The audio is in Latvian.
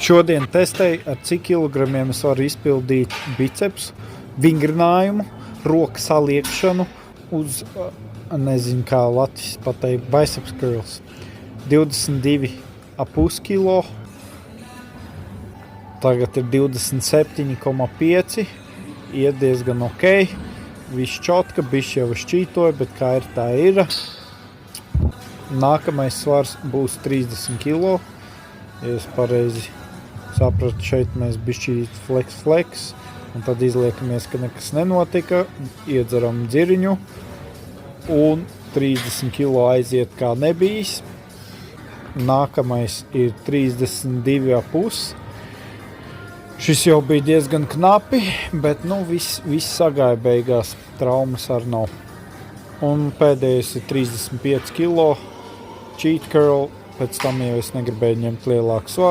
Šodien testēju, ar cik kilogramiem es varu izpildīt biceps, vingrinājumu, roku saliekšanu uz, nezinu kā Latvijas pateikt, biceps curls. 22,5 kilo, tagad ir 27,5, iet diezgan ok, viss čotka, bišķi jau šķītoja, bet kā ir tā ir. Nākamais svars būs 30 kilo, ja es pareizi sapratu, šeit mēs bišķi flex, un tad izliekamies, ka nekas nenotika, iedzeram dziriņu, un 30 kilo aiziet kā nebijis. Nākamais ir 32,5. Šis jau bija diezgan knapi, bet viss sagāja beigās, traumas arī nav. Un pēdējais ir 35 kilo, cheat curl, pēc tam jau es negribēju ņemt lielāku svaru.